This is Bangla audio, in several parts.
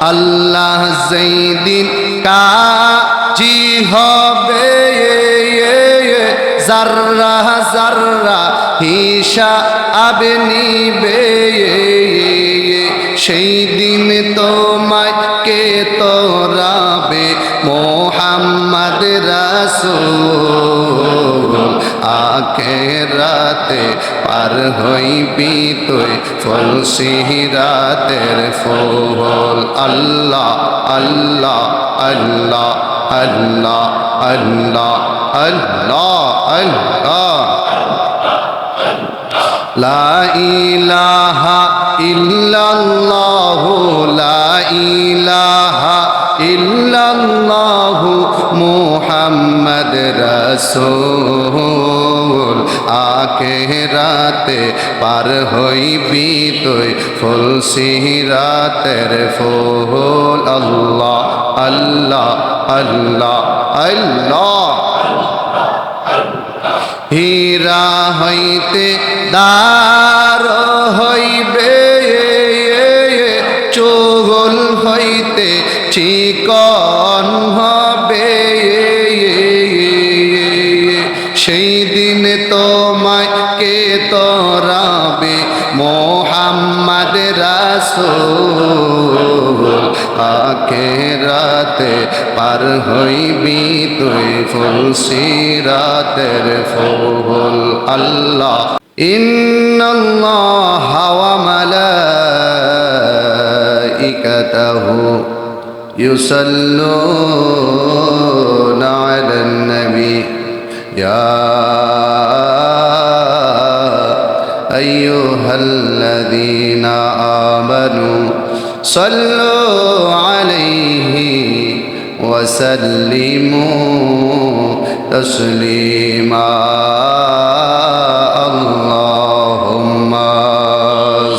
আল্লাহ যেই দিন কাজী হবে যাররা যাররা হিসাব নিবে সেই দিন তোমায় কে তোরাবে মোহাম্মদ রাসূল আখিরাতে পার হইবি তুই ফুল সিরাতের ফুল আল্লাহ আল্লাহ আল্লাহ আল্লাহ আল্লাহ আল্লাহ আল্লাহ লা ইলাহা ইল্লাল্লাহু লা ইলাহা ইল্লাল্লাহু মুহাম্মদ রাসূল আখিরাতে পার হইবি তুই ফুল সিরাতের ফুল আল্লাহ আল্লাহ আল্লাহ আল্লাহ হীরা হইতে দার হইবে চুগল হইতে চিকন হবে সেই দিন তোমায় কে তোরাবে মোহাম্মদ রাসূল আখিরাতে পার হইবি তুই ফুল সিরাতের ফুল আল্লাহ ইন্নাল্লাহা ওয়া মালাইকাতাহু ইউসাল্লুনা আলান নবী ইয়া আইয়ুহাল্লাযীনা আমানু সাল্লু আলাইহি ওয়া সাল্লিমু তাসলিমা আল্লাহুম্মা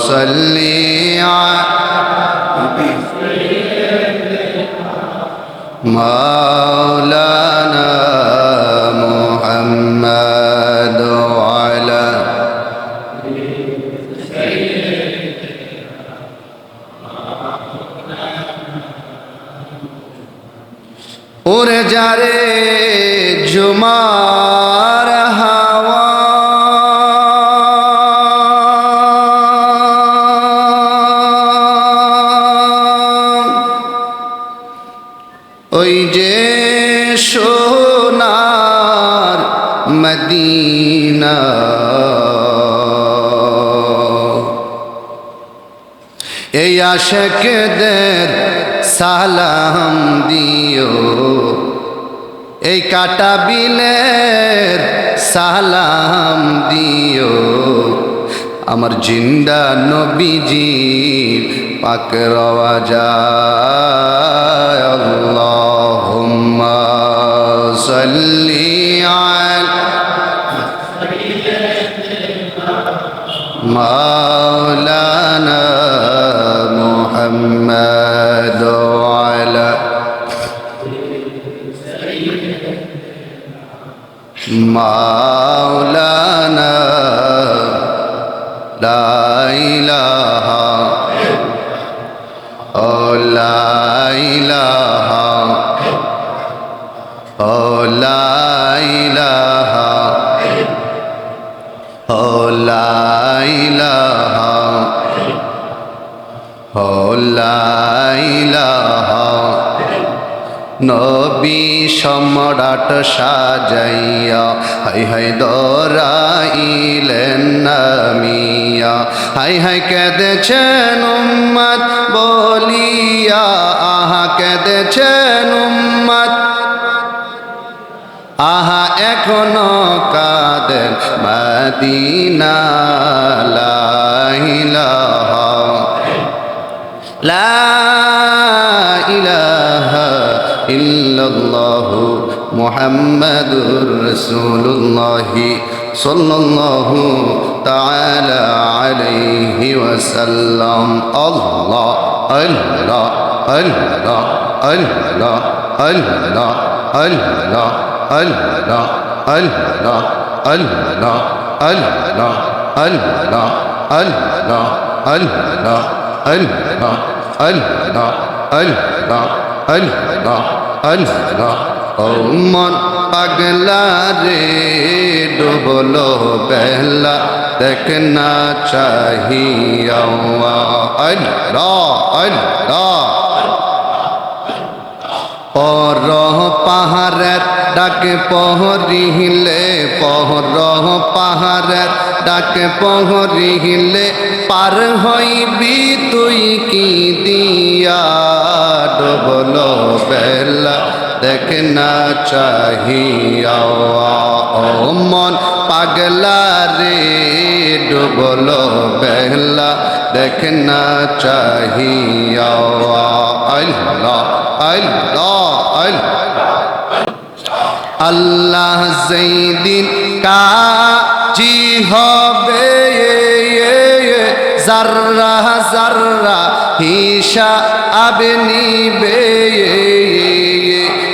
সাল্লি মাওলানা মুহাম্মদ ওয়ালা ওরে যারে জুমার হাওয়া ওই যে সোনার মদিনা এই আশিকদের সালাম দিও এই কাটা বিলের সালাম দিও আমার জিন্দা নবীজির পাক রওয়াজায় আল্লাহুম্মা সাল্লি আলা মাওলানা মুহাম্মদ ওয়ালা মাওলানা লা ইলাহা লা ইলাহা লা ইলাহা লা ইলাহা লা ইলাহা নবী সম্রাট সাজাইয়া হাই হাই দরাইলেন নামিয়া হাই হাই কেঁদেছেন উম্মত বলিয়া আহা কেঁদেছেন উম্মত আহা এখনো কাঁদেন মদিনা লা ইলাহা লা ইলাহা ইল্লাল্লাহু মুহাম্মাদুর রাসূলুল্লাহ সাল্লাল্লাহু তাআলা আলাইহি ওয়াসাল্লাম আল্লাহ আল্লাহ আল্লাহ আল্লাহ আল্লাহ আল্লাহ আল্লাহ আল্লাহ আল্লাহ আল্লাহ আল্লাহ আল্লাহ আল্লাহ আল্লাহ আল্লাহ আল্লাহ আল্লাহ আল্লাহ ও মন পাগলা রে ডুবলো বেলা দেখনা চাহিয়া আল্লাহ আল্লাহ পর পাহাড়ের ডাকে পহরিলে পহর পাহাড়ের ডাকে পহরিলে পার হইবি তুই কি দিয়া ডুবলো বেলা দেখ না চাহিয়া ও মন পাগলা রে ডুবলো বেলা দেখ না চাহিয়া আল্লাহ আল্লাহ আল্লাহ যেদিন কাজী হবে জাররা জাররা হিসাব নিবে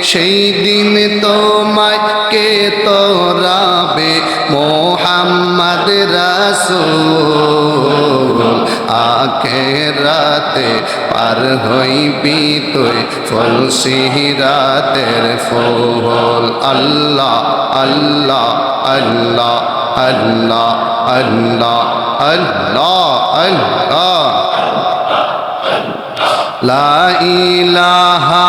সেই দিন তোমায় কে তোরাবে মোহাম্মদ রাসূল আখিরাতে পার হইবি তুই ফুল সিরাতের ফুল আল্লাহ আল্লাহ আল্লাহ আল্লাহ আল্লাহ আল্লাহ আল্লাহ লা ইলাহা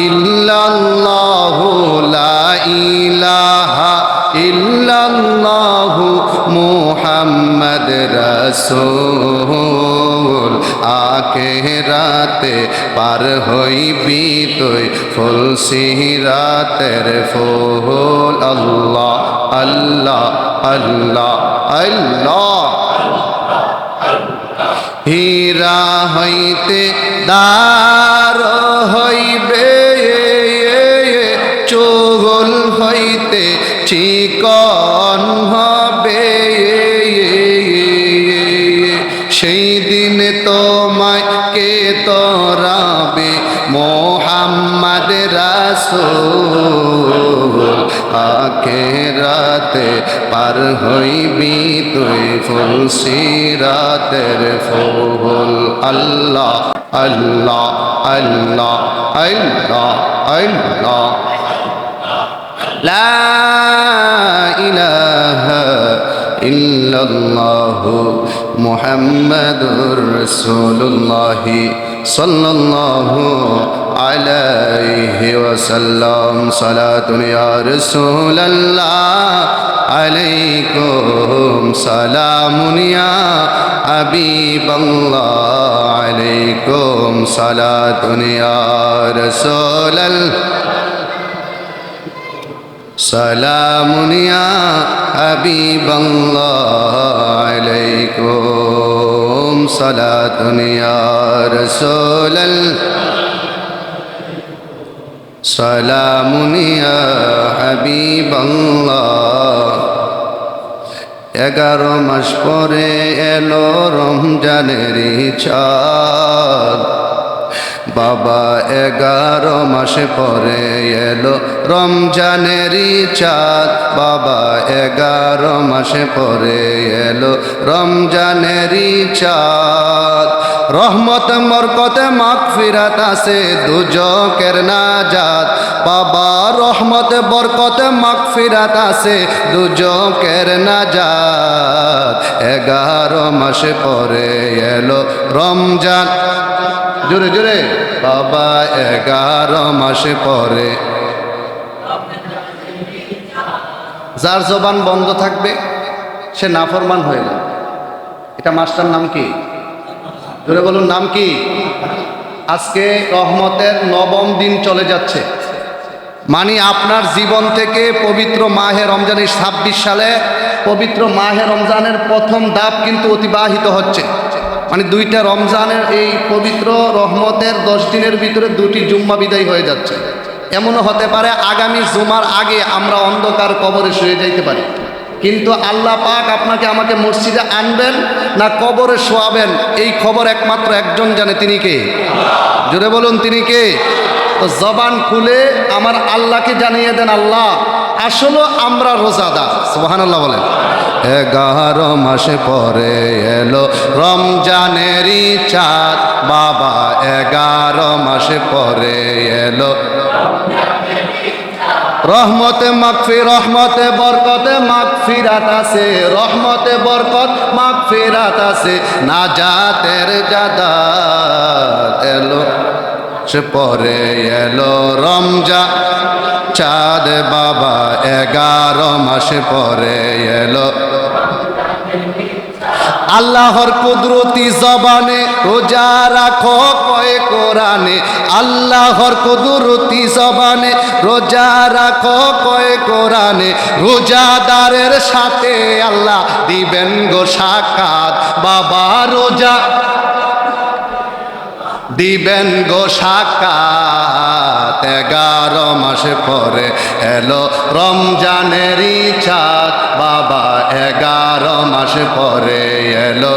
ইল্লাল্লাহু লা ইলাহা ইল্লাল্লাহু মুহাম্মদ রাসূল আখিরাতে পার হইবি তুই ফুল সিরাতের ফুল আল্লাহ আল্লাহ আল্লাহ আল্লাহ হীরা হইতে দার হইবে চুগল হইতে চিকন হবে সেই দিন তোমায় কে তোরাবে মোহাম্মদ রাসূল আখিরাতে পার হইবি তুই ফুল সিরাতের ফুল আল্লাহ আল্লাহ আল্লাহ আল্লাহ আল্লাহ লা ইলাহা ইল্লাল্লাহু মুহাম্মাদুর রাসূলুল্লাহ সাল্লাল্লাহু আলাইহি ওয়াসাল্লাম সালাতুন ইয়া রাসূলুল্লাহ আলাইকুম সালামুন ইয়া হাবিবাল্লাহ আলাইকুম সালাতুন ইয়া রাসূলুল্লাহ সালামুন ইয়া হাবিবাল্লাহ আলাইকুম সালাতুন ইয়া রাসূলুল্লাহ সালামুন ইয়া হাবিবাল্লাহ 11 মাস পরে এলো রমজানের চাঁদ বাবা 11 মাস পরে এলো রমজানের চাঁদ বাবা 11 মাস পরে এলো রমজানের চাঁদ রহমত বরকত মাগফিরাত আছে দুজকের নাজাত বাবা রহমত বরকত মাগফিরাত আছে দুজকের নাজাত 11 মাস পরে এলো রমজান জোরে জোরে বাবা 11 মাস পরে যার জবান বন্ধ থাকবে সে নাফরমান হয়ে যাবে এটা মাসটার নাম কি জোরে বলুন নাম কি আজকে রহমতের 9ম দিন চলে যাচ্ছে মানে আপনার জীবন থেকে পবিত্র মাহে রমজানের 26 সালে পবিত্র মাহে রমজানের প্রথম ধাপ কিন্তু অতিবাহিত হচ্ছে মানে 2টা রমজানের এই পবিত্র রহমতের 10 দিনের ভিতরে 2টি জুম্মা বিদায় হয়ে যাচ্ছে এমনও হতে পারে আগামী জুমার আগে আমরা অন্ধকার কবরে শুয়ে যাইতে পারি কিন্তু আল্লাহ পাক আপনাকে আমাকে মসজিদে আনবেন না কবরে শোয়াবেন এই খবর একমাত্র একজন জানে তিনি কে জোরে বলুন তিনি কে তো জবান খুলে আমার আল্লাহকে জানিয়ে দেন আল্লাহ আসলে আমরা রোজাদার সুবহানাল্লাহ বলেন 11 মাস পরে এলো রমজানেরই চাঁদ বাবা 11 মাস মাসে পরে এলো রহমতে রহমতে বরকতে মাগফিরাত আছে, রহমতে বরকত মাগফিরাত আছে, নাজাতের জাদাত এলো সে পরে এলো রমজান চাঁদ বাবা 11 মাসে পরে এলো আল্লাহর কুদরতি জবানে রোজা রাখো কয় কোরআনে, আল্লাহর কুদরতি জবানে রোজা রাখো কয় কোরআনে, রোজাদারের সাথে আল্লাহ দিবেন গো সাক্ষাৎ বাবা রোজা দিবেন গো সাক্ষাৎ 11 মাসে পরে এলো রমজানেরই চাঁদ বাবা 11 মাসে পরে এলো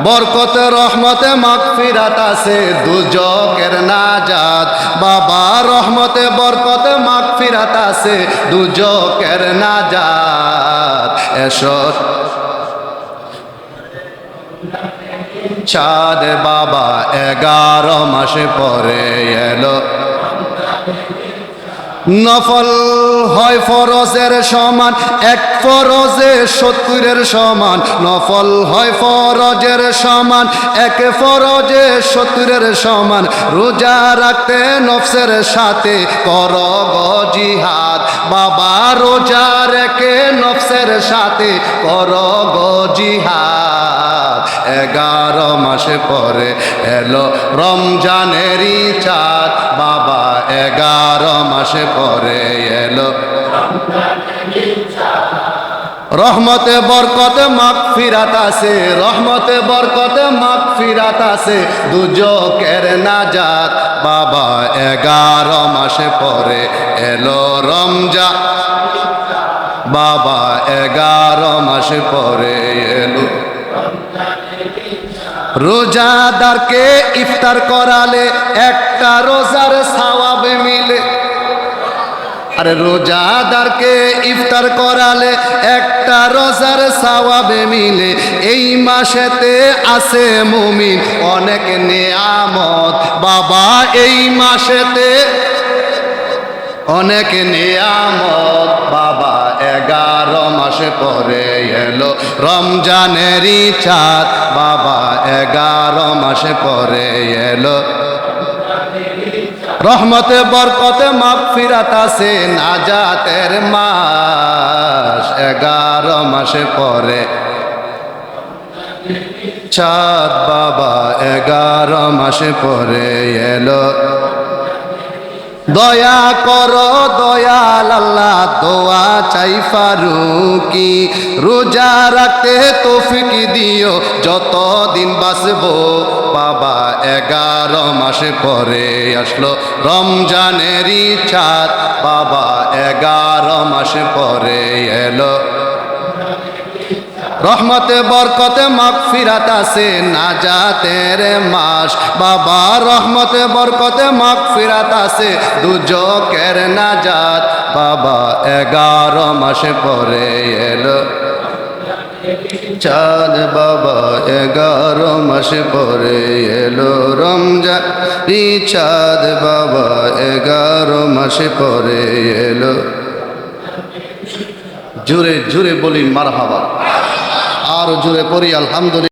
বরকতে রহমতে মাগফিরাত আছে, দুজকের নাজাত বাবা রহমতে বরকতে মাগফিরাত আছে, দুজকের নাজাত এসো চাঁদ বাবা 11 মাসে পরে এলো নফল হয় ফরজের সমান, এক ফরজে 70 সমান, নফল হয় ফরজের সমান, এক ফরজে 70 সমান, রোজা রাখতে নফসের সাথে কর গো জিহাদ বাবা রোজা রেখে নফসের সাথে কর গো জিহাদ 11 মাসে পরে এলো রমজানেরই চাঁদ বাবা 11 মাসে পরে এলো রহমতে বরকতে মাগফিরাত আছে, রহমতে বরকতে মাগফিরাত আছে, দুজকের নাজাত বাবা 11 মাসে পরে এলো রমজান বাবা 11 মাসে পরে এলো রোজাদারকে ইফতার করালে একটা রোজার সওয়াব মিলে, আরে রোজাদারকে ইফতার করালে একটা রোজার সওয়াব মিলে, এই মাসেতে আছে মুমিন অনেক নিয়ামত বাবা এই মাসেতে অনেক নিয়ামত বাবা 11 মাসে পরে এলো রমজানেরই চাঁদ বাবা 11 মাসে পরে এলো রহমতে বরকতে মাগফিরাত আছে, নাজাতের মাস 11 মাসে পরে চাঁদ বাবা 11 মাসে পরে এলো দয়া করো দয়াল আল্লাহ দোয়া চাই ফারুকি রোজা রাখতে তৌফিক দিও যতদিন বাঁচবো বাবা 11 মাসে পরে আসলো রমজানেরই চাঁদ বাবা 11 মাসে পরে এলো রহমতে বরকতে মাগফিরাত আছে, নাজাতের মাস বাবা রহমতে বরকতে মাগফিরাত আছে, দুজকের নাজাত বাবা 11 মাসে পরে এলো চাঁদ বাবা 11 মাসে পরে এলো রমজান চাঁদ বাবা 11 মাসে পরে এলো জোরে জোরে বলি মারহাবা আর জোরে পড়ি আলহামদুলিল্লাহ।